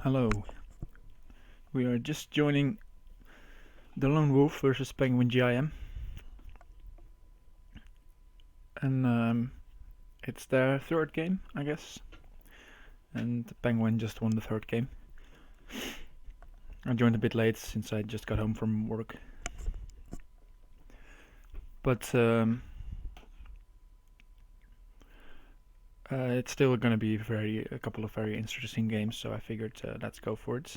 Hello. We are just joining the Lone Wolf versus penguingim1, and it's their third game, I guess. And the Penguin just won the third game. I joined a bit late since I just got home from work. But it's still gonna be a couple of very interesting games, so I figured let's go for it.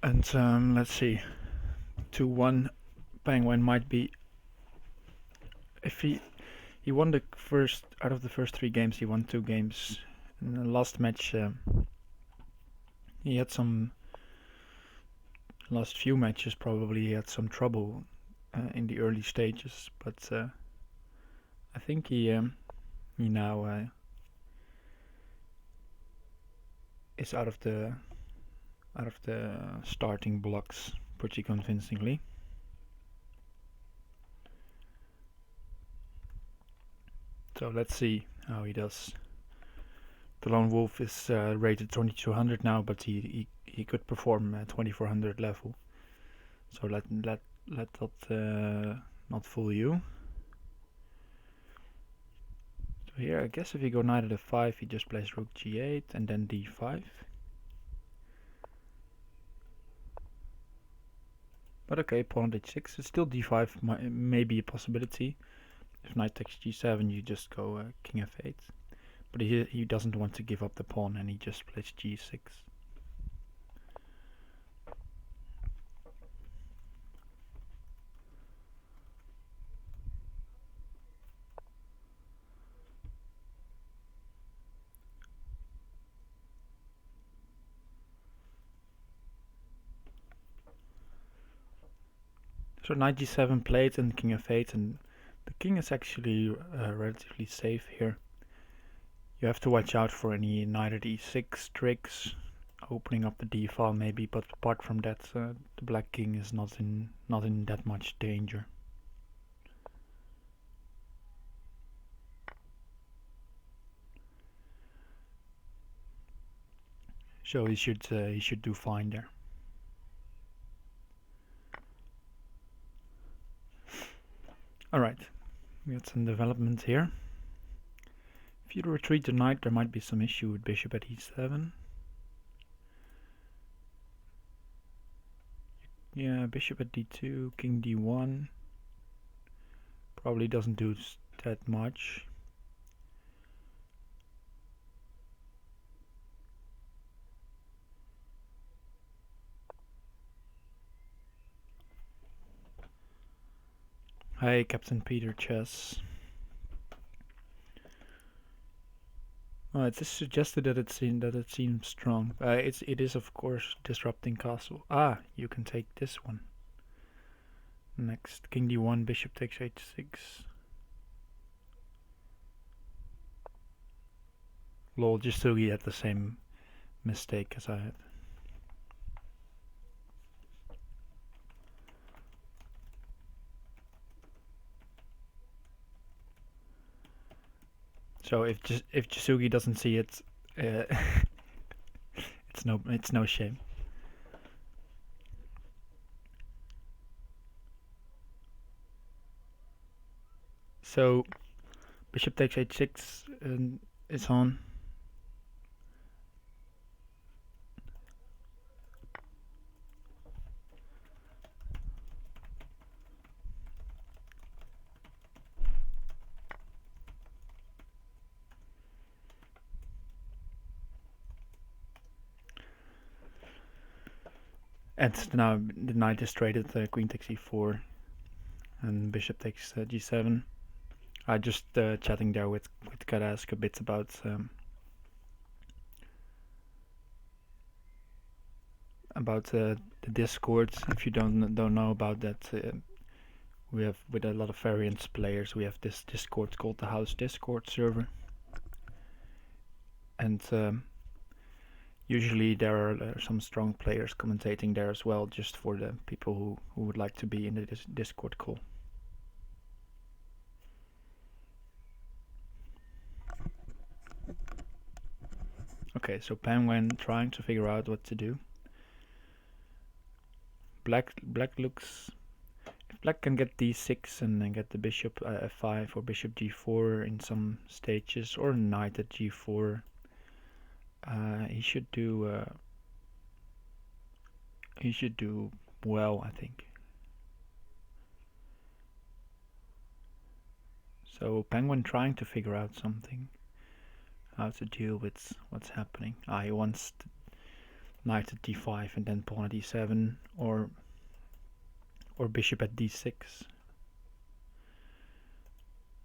And let's see. 2-1 Penguin might be, if he won the first out of the first 3 games. He won 2 games. In the last match, he had some last few matches. Probably he had some trouble in the early stages, but I think he now is out of the starting blocks pretty convincingly. So let's see how he does. The Lone Wolf is rated 2200 now, but he could perform 2400 level. So let that not fool you. So here, I guess if you go knight at f5, he just plays rook g8 and then d5. But okay, pawn at h6. It's still d5 may be a possibility. If knight takes g7, you just go king f8. But he doesn't want to give up the pawn, and he just plays g6. So knight g7 played and king f8, and the king is actually relatively safe here. You have to watch out for any knight at e6 tricks, opening up the d file maybe, but apart from that, the black king is not in that much danger. So he should do fine there. Alright, we got some development here. If you retreat the knight, there might be some issue with bishop at e7. Yeah, bishop at d2, king d1. Probably doesn't do that much. Hi, Captain Peter Chess. It is suggested that it seems strong. It is of course disrupting castle. Ah, you can take this one. Next, king d1, bishop takes h6. Lol, just so he had the same mistake as I had. So if Jasugi doesn't see it, it's no shame. So bishop takes h6 and it's on. And now the knight is traded, queen takes e4, and bishop takes g7. I just chatting there with Karask a bit about the Discord. If you don't know about that, we have, with a lot of variants players, we have this Discord called the House Discord server, and Usually there are some strong players commentating there as well, just for the people who would like to be in the Discord call. Okay, so Penguin trying to figure out what to do. Black looks... If black can get d6 and then get the bishop f5 or bishop g4 in some stages, or knight at g4, he should do well, I think. So Penguin trying to figure out something, how to deal with what's happening. He wants knight at d5 and then pawn at e7, or bishop at d6.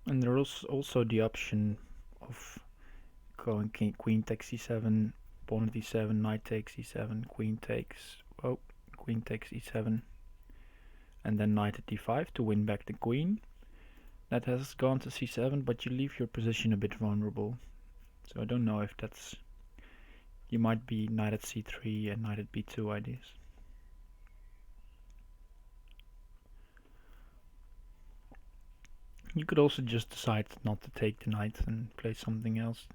And there's also the option of going queen takes e7, pawn at e7, knight takes e7, queen takes e7, and then knight at d5 to win back the queen. That has gone to c7, but you leave your position a bit vulnerable. So I don't know if that's... You might be knight at c3 and knight at b2 ideas. You could also just decide not to take the knight and play something else.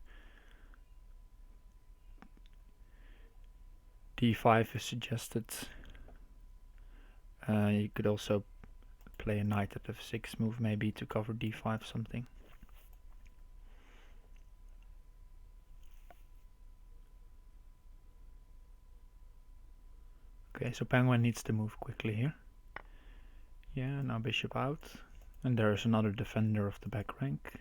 d5 is suggested. You could also play a knight at f6 move, maybe to cover d5 something. Okay, so Penguin needs to move quickly here. Yeah, now bishop out. And there's another defender of the back rank.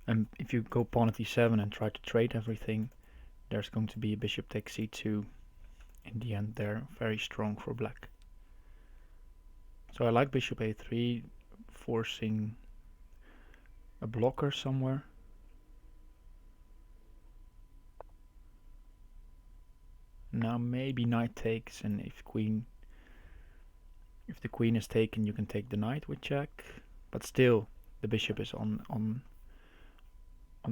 And if you go pawn at e7 and try to trade everything, there's going to be a bishop takes c2 in the end there, very strong for black. So I like bishop a3, forcing a blocker somewhere. Now maybe knight takes, and if the queen is taken, you can take the knight with check. But still, the bishop is on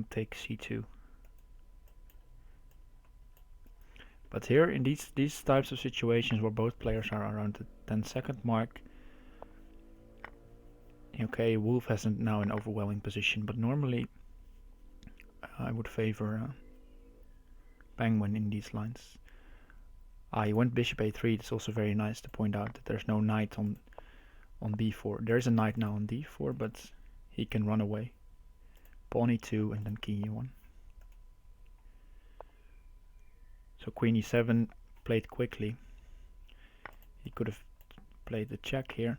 take c2. But here, in these types of situations where both players are around the 10-second mark, okay, Wolf has now an overwhelming position, but normally I would favor Penguin in these lines. He went bishop a3. It's also very nice to point out that there's no knight on b4. There is a knight now on d4, but he can run away. Pawn e2 and then king e1. So queen e7 played quickly. He could have played the check here,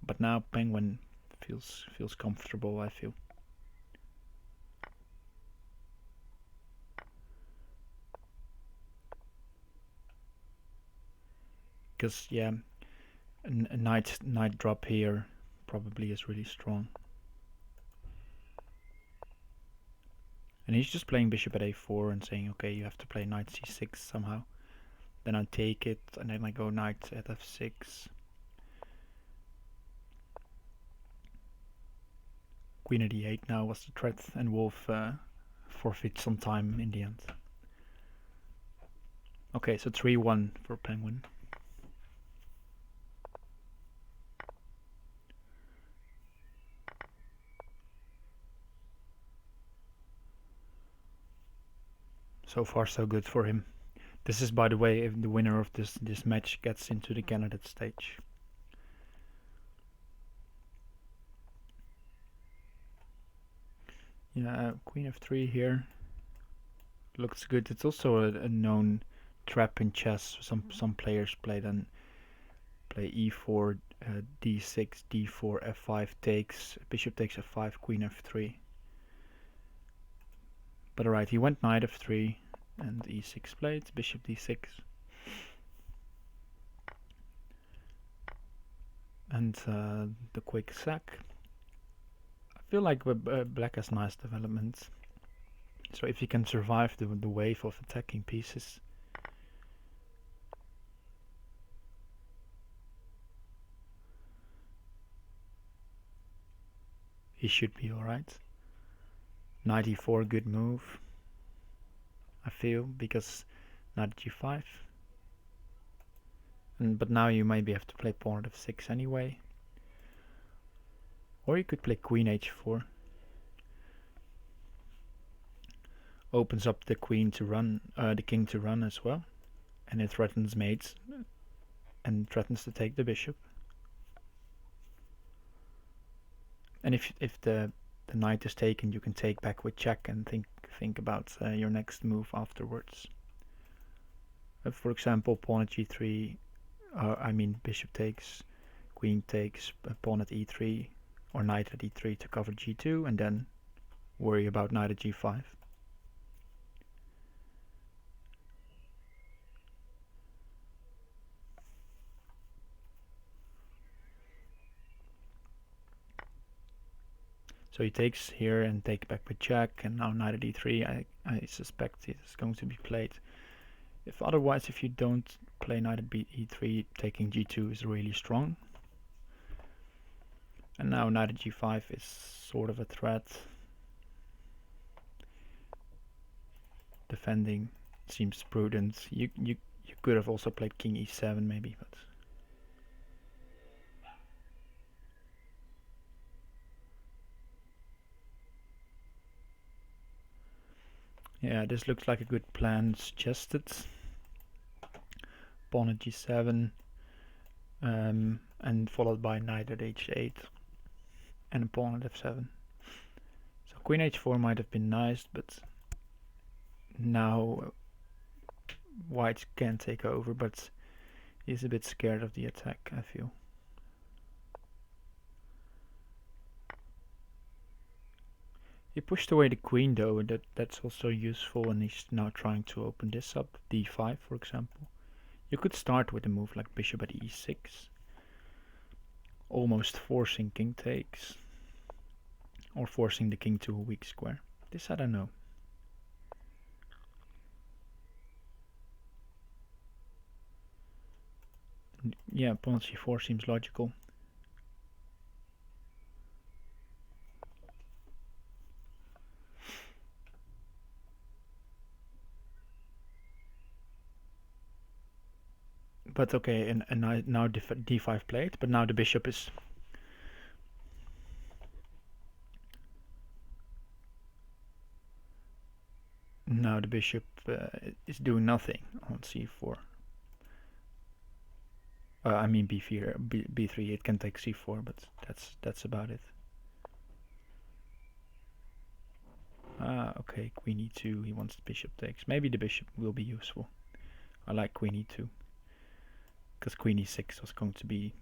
but now Penguin feels comfortable, I feel. Because yeah, a knight drop here probably is really strong. And he's just playing bishop at a4 and saying, okay, you have to play knight c6 somehow. Then I take it, and then I go knight at f6. Queen at e8 now was the threat, and Wolf forfeits some time in the end. Okay, so 3-1 for Penguin. So far so good for him. This is, by the way, if the winner of this match gets into the candidate stage. Yeah, queen f3 here looks good. It's also a known trap in chess. Some players play e4, d6, d4, f5 takes, bishop takes f5, queen f3. But alright, he went knight f3 and e6 played, bishop d6. And the quick sack. I feel like black has nice developments. So if he can survive the wave of attacking pieces, he should be alright. Knight e4, good move. I feel, because knight at g5. But now you maybe have to play pawn at f6 anyway. Or you could play queen h4. Opens up the queen to run, the king to run as well. And it threatens mates and threatens to take the bishop. And if the knight is taken, you can take back with check and think about your next move afterwards. For example, pawn at g3, I mean bishop takes, queen takes, pawn at e3, or knight at e3 to cover g2, and then worry about knight at g5. So he takes here and take back with check, and now knight at e3. I suspect it is going to be played. If you don't play knight at e3, taking g2 is really strong. And now knight at g5 is sort of a threat. Defending seems prudent. You could have also played king e7 maybe, but yeah, this looks like a good plan suggested. Pawn at g7, and followed by knight at h8 and a pawn at f7. So queen h4 might have been nice, but now white can take over, but he's a bit scared of the attack, I feel. He pushed away the queen though, that's also useful, and he's now trying to open this up, d5 for example. You could start with a move like bishop at e6, almost forcing king takes, or forcing the king to a weak square. This I don't know. Yeah, pawn c4 seems logical. But okay, and now d5 played, but now the bishop is... Now the bishop is doing nothing on c4. I mean b3, it can take c4, but that's about it. Okay, queen e2, he wants the bishop takes. Maybe the bishop will be useful. I like queen e2, because queen e6 was going to be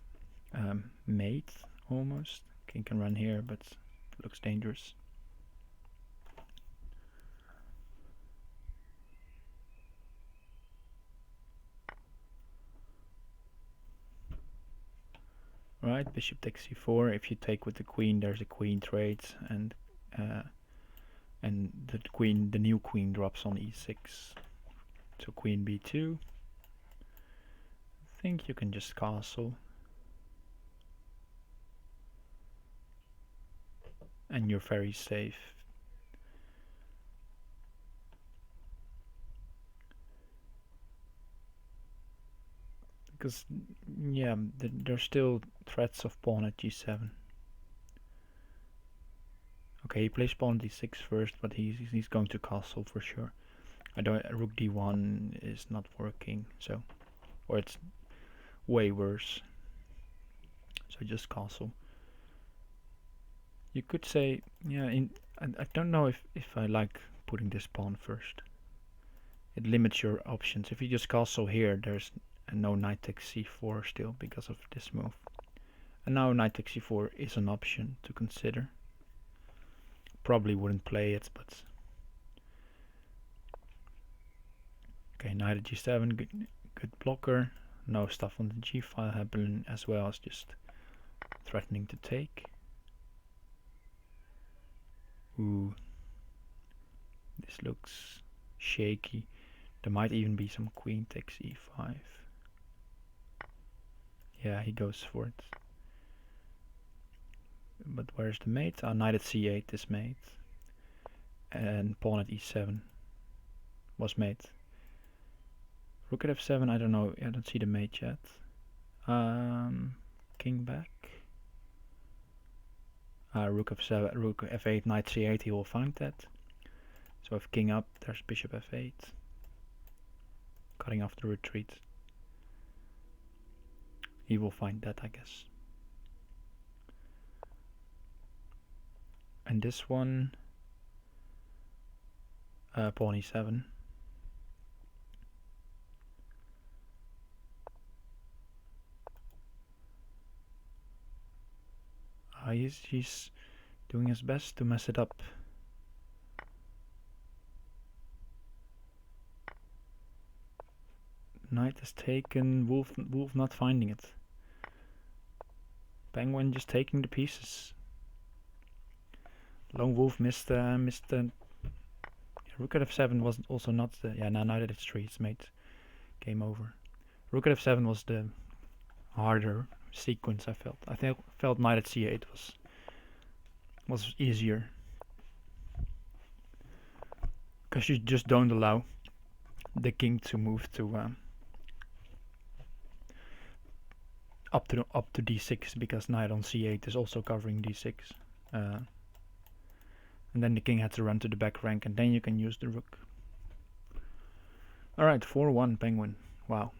mate, almost. King can run here, but it looks dangerous. Right, bishop takes c4. If you take with the queen, there's a queen trade, and the new queen drops on e6. So queen b2. I think you can just castle, and you're very safe. Because yeah, there's still threats of pawn at g7. Okay, he plays pawn d6 first, but he's going to castle for sure. Rook d1 is not working, so, or it's way worse. So just castle. You could say, yeah, I don't know if I like putting this pawn first. It limits your options. If you just castle here, there's no knight takes c4 still because of this move. And now knight takes c4 is an option to consider. Probably wouldn't play it, but okay, knight at g7, good blocker. No stuff on the g file happening, as well as just threatening to take. Ooh, this looks shaky. There might even be some queen takes e5. Yeah, he goes for it. But where's the mate? Knight at c8 is mate. And pawn at e7. was made. Rook at f7, I don't know, I don't see the mate yet. King back. Rook f7, rook f8, knight c8, he will find that. So if king up, there's bishop f8. Cutting off the retreat. He will find that, I guess. And this one, pawn e7. He's doing his best to mess it up. Knight is taken, wolf not finding it. Penguin just taking the pieces. Lone wolf missed the rook at f7 was also not the, yeah, now that it's 3 it's made game over. Rook at f7 was the harder sequence. I felt knight at c8 was easier, because you just don't allow the king to move to up to d6, because knight on c8 is also covering d6, and then the king had to run to the back rank, and then you can use the rook. All right, 4-1 Penguin. Wow.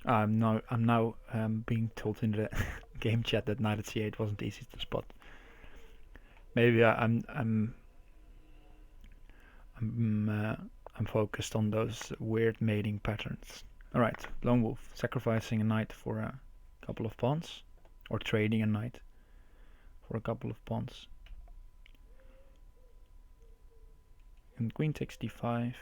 I'm now being told in the game chat that knight at c8 wasn't easy to spot. Maybe I'm focused on those weird mating patterns. All right, lone wolf sacrificing a knight for a couple of pawns, or trading a knight for a couple of pawns. And queen takes d5.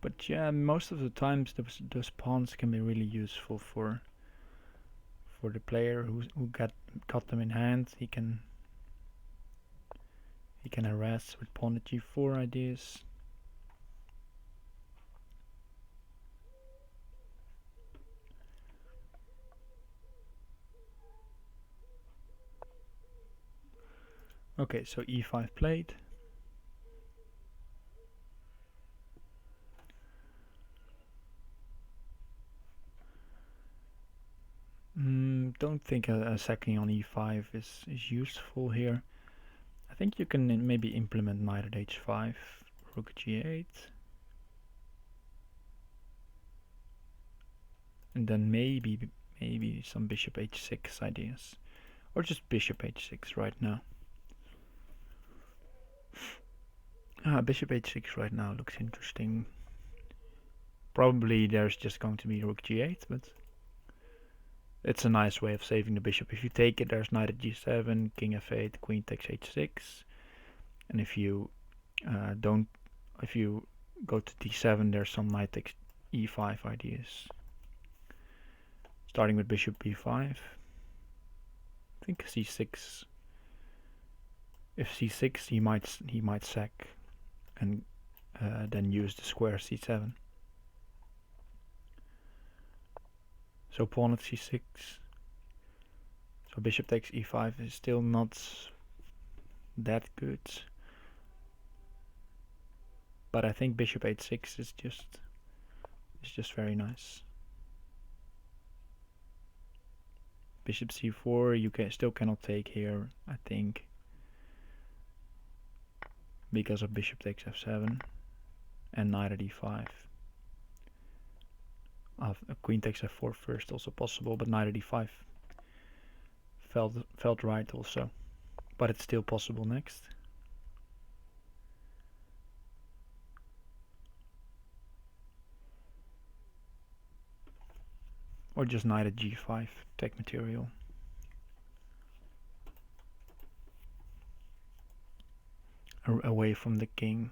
But yeah, most of the times those pawns can be really useful for the player who got them in hand. He can harass with pawn at g4 ideas. Okay, so e5 played. Don't think a sacking on e5 is useful here. I think you can maybe implement knight at h5, rook g8, and then maybe some bishop h6 ideas, or just bishop h6 right now. Bishop h6 right now looks interesting. Probably there's just going to be rook g8, but it's a nice way of saving the bishop. If you take it, there's knight at g7, king f8, queen takes h6, and if you if you go to d7, there's some knight takes e5 ideas. Starting with bishop b5. I think c6. If c6, he might sack, and then use the square c7. So pawn at c6. So bishop takes e5 is still not that good, but I think bishop h6 is just very nice. Bishop c4 you still cannot take here, I think, because of bishop takes f7 and knight at e5. Queen takes f4 first, also possible, but knight at e5 felt right also, but it's still possible next. Or just knight at g5, take material. Away from the king.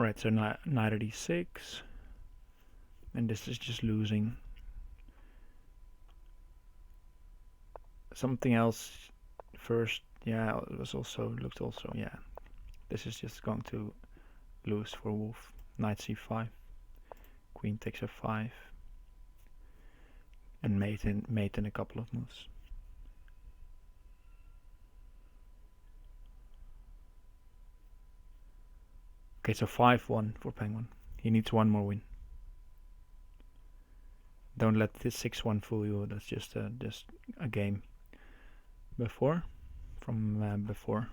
Alright, so knight at e6. And this is just losing. Something else first. Yeah, it was also, looked also, yeah. This is just going to lose for Wolf. Knight c5. Queen takes f5. And mate in a couple of moves. Okay, so 5-1 for Penguin. He needs one more win. Don't let this 6-1 fool you. That's just a game before, from before.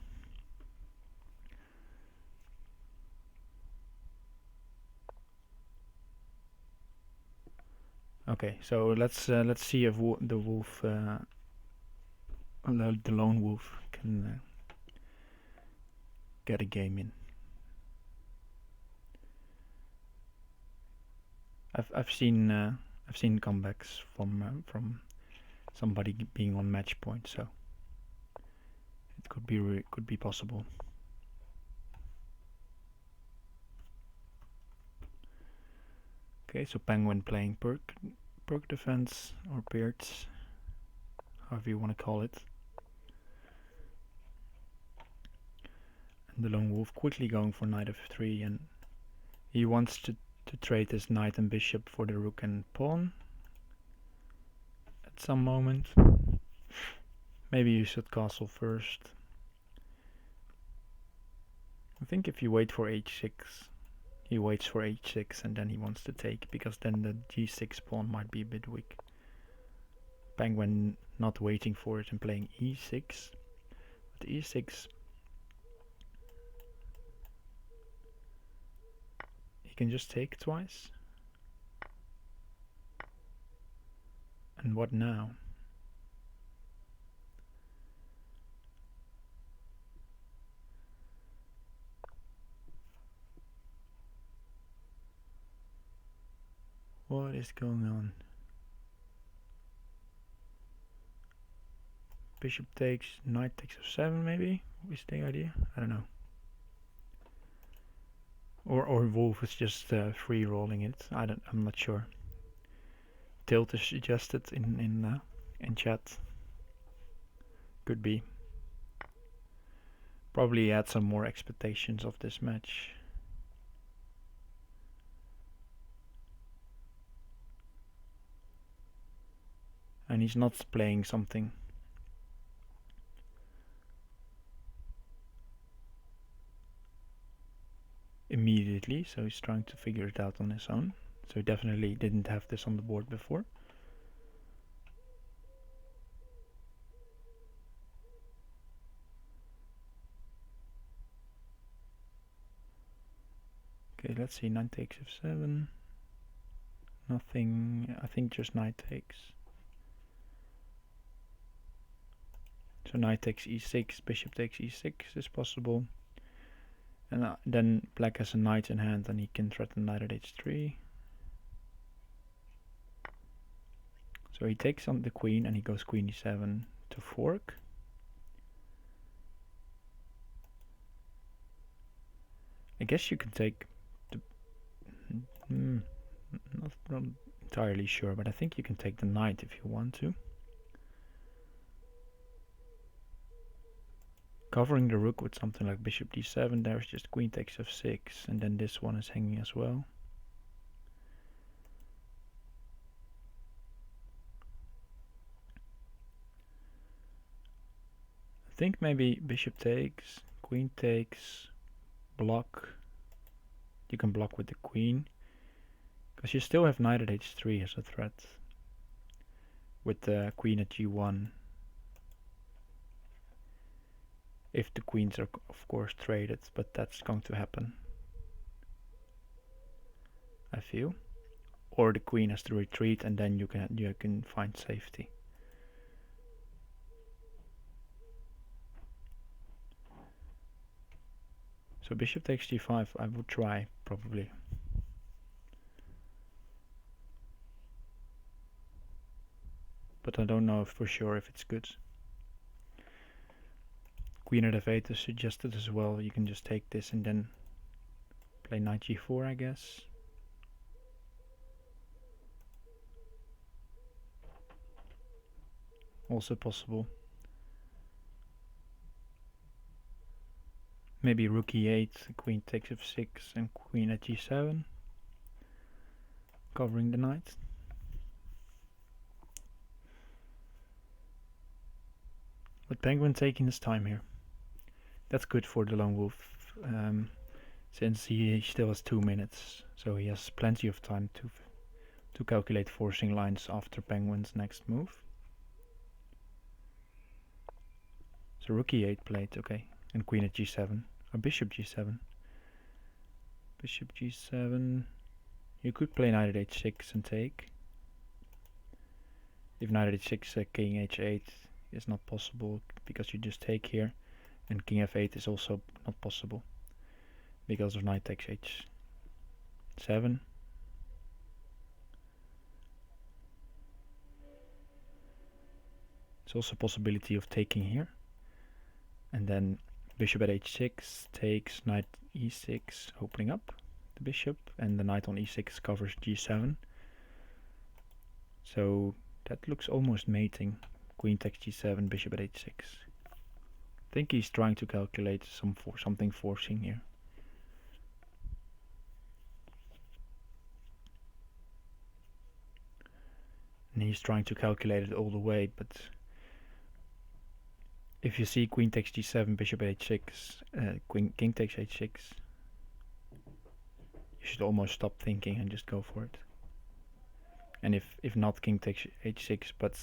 Okay, so let's see if the wolf, the lone wolf, can get a game in. I've seen comebacks from somebody being on match point, so it could be possible. Okay, so Penguin playing perk defense or Beards, however you want to call it. And the lone wolf quickly going for knight f3, and he wants to trade his knight and bishop for the rook and pawn at some moment. Maybe you should castle first. I think if you wait for h6, he waits for h6 and then he wants to take, because then the g6 pawn might be a bit weak. Penguin not waiting for it and playing e6. But e6, he can just take twice. And what now? What is going on? Bishop takes, knight takes f7 maybe, is the idea? I don't know. Or Wolf is just free rolling it. I'm not sure. Tilt is suggested in chat. Could be. Probably add some more expectations of this match. And he's not playing something immediately, so he's trying to figure it out on his own. So he definitely didn't have this on the board before. Okay, let's see, knight takes f7. Nothing, I think just knight takes. So knight takes e6, bishop takes e6 is possible. And then black has a knight in hand and he can threaten knight at h3. So he takes on the queen and he goes queen e7 to fork. I guess you can take the... not entirely sure, but I think you can take the knight if you want to. Covering the rook with something like bishop d7, there's just queen takes f6, and then this one is hanging as well. I think maybe bishop takes, queen takes, block. You can block with the queen, because you still have knight at h3 as a threat, with the queen at g1. If the queens are of course traded, but that's going to happen, I feel. Or the queen has to retreat and then you can find safety. So bishop takes g5 I would try, probably. But I don't know for sure if it's good. Queen at f8 is suggested as well. You can just take this and then Play knight g4, I guess. Also possible. Maybe rook e8, queen takes f6, and queen at g7, covering the knight. But Penguin taking his time here. That's good for the lone wolf, since he still has 2 minutes, so he has plenty of time to calculate forcing lines after Penguin's next move. So rook e8 played, okay, and queen at g7, or bishop g7. Bishop g7. You could play knight at h6 and take. If knight at h6, king h8 is not possible because you just take here, and king f8 is also not possible because of knight takes h7. There's also a possibility of taking here, and then bishop at h6 takes knight e6, opening up the bishop, and the knight on e6 covers g7. So that looks almost mating. Queen takes g7, bishop at h6. I think he's trying to calculate something forcing here. And he's trying to calculate it all the way, but if you see queen takes g7, bishop at h6, king takes h6, you should almost stop thinking and just go for it. And if not king takes h6, but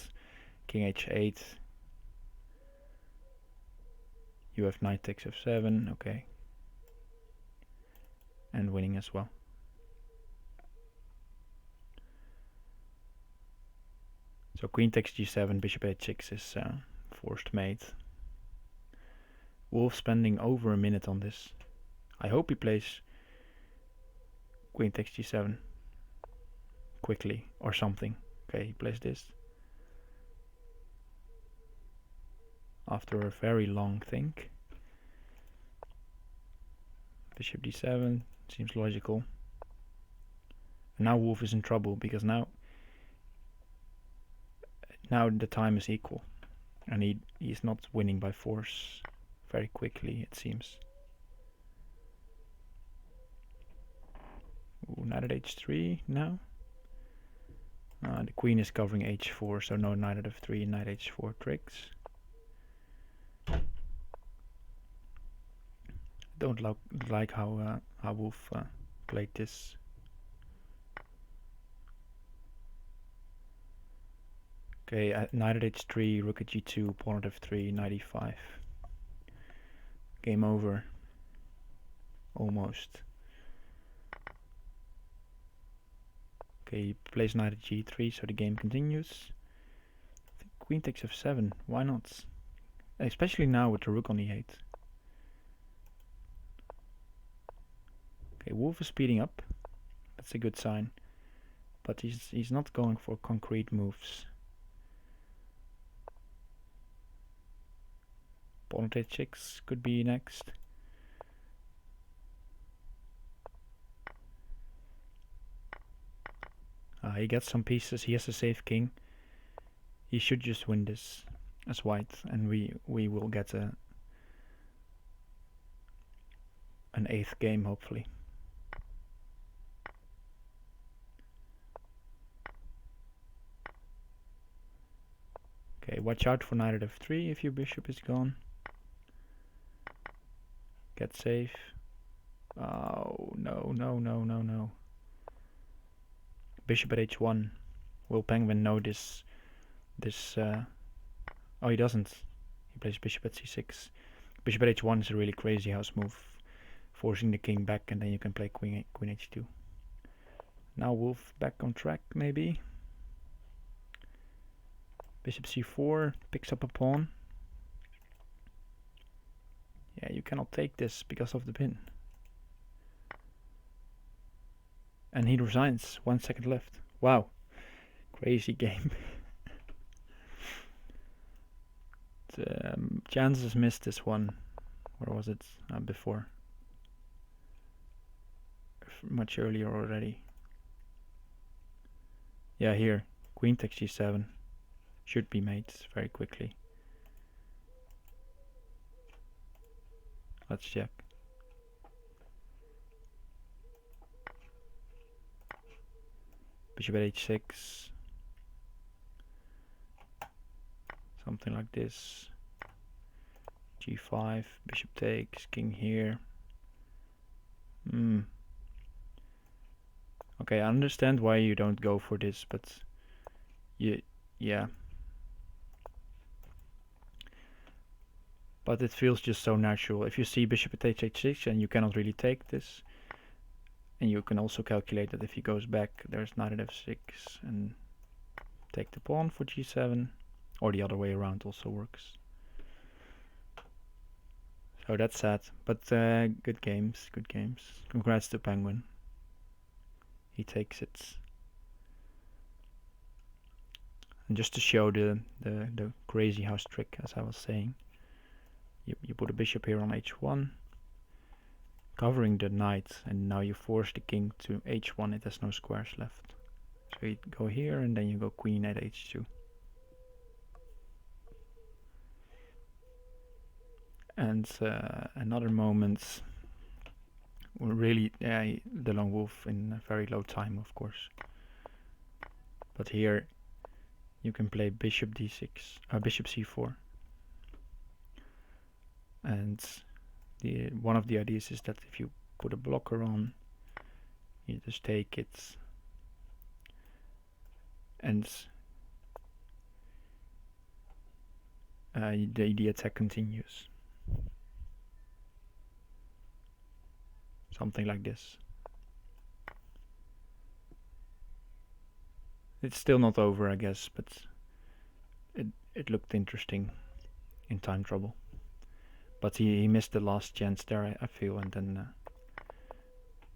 king h8, you have knight takes f7, okay, and winning as well. So queen takes g7, bishop h6 is forced mate. Wolf spending over a minute on this. I hope he plays queen takes g7 quickly or something. Okay, he plays this after a very long think. Bishop d7 seems logical. And now Wolf is in trouble because now the time is equal, and he's not winning by force very quickly, it seems. Ooh, knight at h3 now. The queen is covering h4, so no knight at f3 and knight h4 tricks. Don't like how Wolf played this. Okay, knight at h3, rook at g2, pawn at f3, knight e5. Game over. Almost. Okay, he plays knight at g3, so the game continues. I think queen takes f7, why not? Especially now with the rook on e8. Okay, Wolf is speeding up. That's a good sign. But he's not going for concrete moves. Pawn at h6 could be next. He gets some pieces. He has a safe king. He should just win this as white, and we will get an 8th game hopefully. Okay, watch out for knight at f3 if your bishop is gone. Get safe. Oh, no. Bishop at h1. Will Penguin know this? Oh, he doesn't. He plays bishop at c6. Bishop at h1 is a really crazy house move, forcing the king back, and then you can play queen h2. Now Wolf back on track, maybe. Bishop c4 picks up a pawn. Yeah, you cannot take this because of the pin. And he resigns. 1 second left. Wow. Crazy game. Chances missed this one. Where was it? Before. much earlier already. Yeah, here, queen takes g7 should be made very quickly. Let's check. Bishop at h6. Something like this. g5, bishop takes, king here. Okay, I understand why you don't go for this, but yeah. But it feels just so natural. If you see bishop at h6 and you cannot really take this, and you can also calculate that if he goes back, there's knight at f6 and take the pawn for g7, or the other way around also works. So that's sad, but good games, good games. Congrats to Penguin. He takes it. And just to show the crazy house trick, as I was saying, you put a bishop here on h1, covering the knight, and now you force the king to h1. It has no squares left. So you go here, and then you go queen at h2. And another moment, really the lone wolf in a very low time, of course. But here you can play bishop d6, bishop c4. And one of the ideas is that if you put a blocker on, you just take it, and the attack continues. Something like this. It's still not over, I guess, but it looked interesting in time trouble. But he missed the last chance there, I feel, and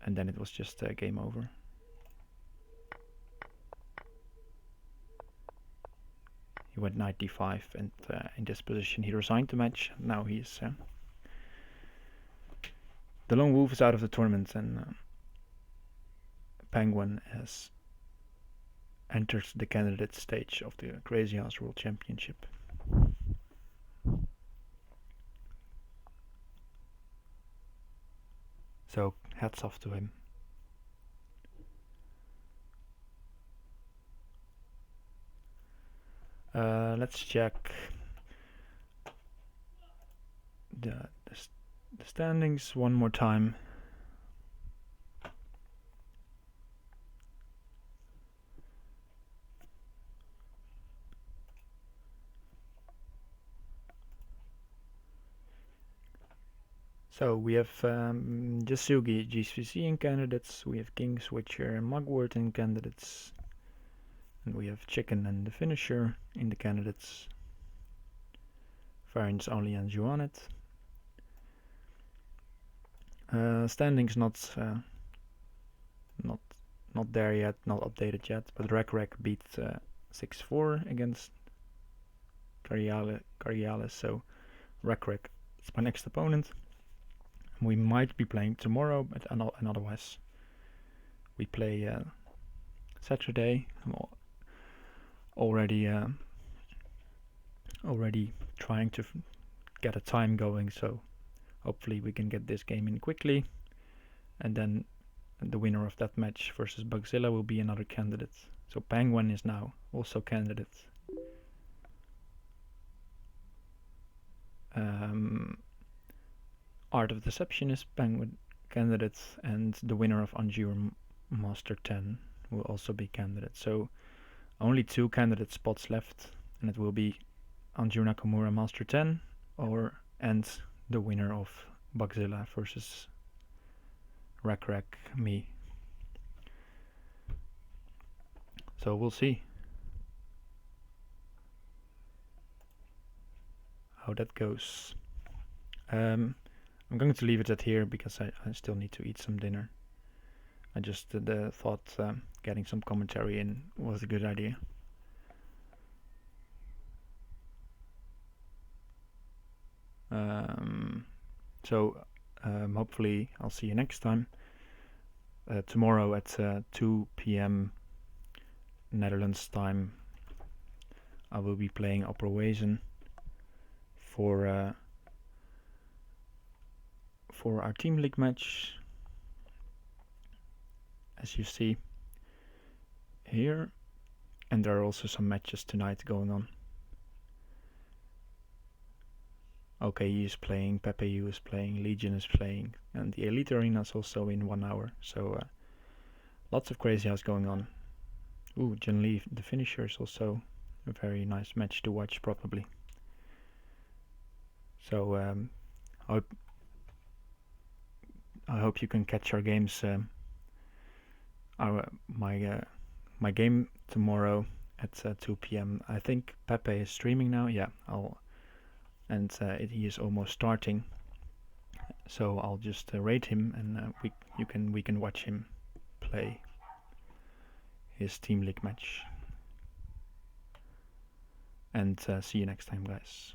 then it was just game over. He went knight d5, and in this position he resigned the match. Now he's the lone wolf is out of the tournament, and Penguin has entered the candidate stage of the Crazy House World Championship. So hats off to him. Let's check the standings one more time. So we have Jasugi, GCC in candidates, we have King, Switcher, and Mugwort in candidates, and we have Chicken and the Finisher in the candidates. Variants only and Juanet. Standings not there yet, not updated yet, but Rek beat 6-4 against Cariales, so Rek is my next opponent. We might be playing tomorrow, but and otherwise we play Saturday. I'm already trying to get a time going, so hopefully we can get this game in quickly, and then the winner of that match versus Bugzilla will be another candidate. So Penguin is now also candidate. Art of Deception is Penguin candidate, and the winner of Anjur Master 10 will also be candidate. So only 2 candidate spots left, and it will be Anjur Nakamura Master 10 and the winner of Bugzilla versus Rek me. So we'll see how that goes. I'm going to leave it at here because I still need to eat some dinner. I just thought getting some commentary in was a good idea. So hopefully I'll see you next time. tomorrow at 2 p.m. Netherlands time. I will be playing Operation for our team league match, as you see here, and there are also some matches tonight going on. OKU is playing, PPU is playing, Legion is playing, and the Elite Arena is also in 1 hour, so lots of crazy house going on. Ooh, Jen Lee, the finisher, is also a very nice match to watch, probably. So I hope you can catch our games. My game tomorrow at 2 p.m. I think Pepe is streaming now. Yeah, he is almost starting. So I'll just rate him, and we can watch him play his team league match. And see you next time, guys.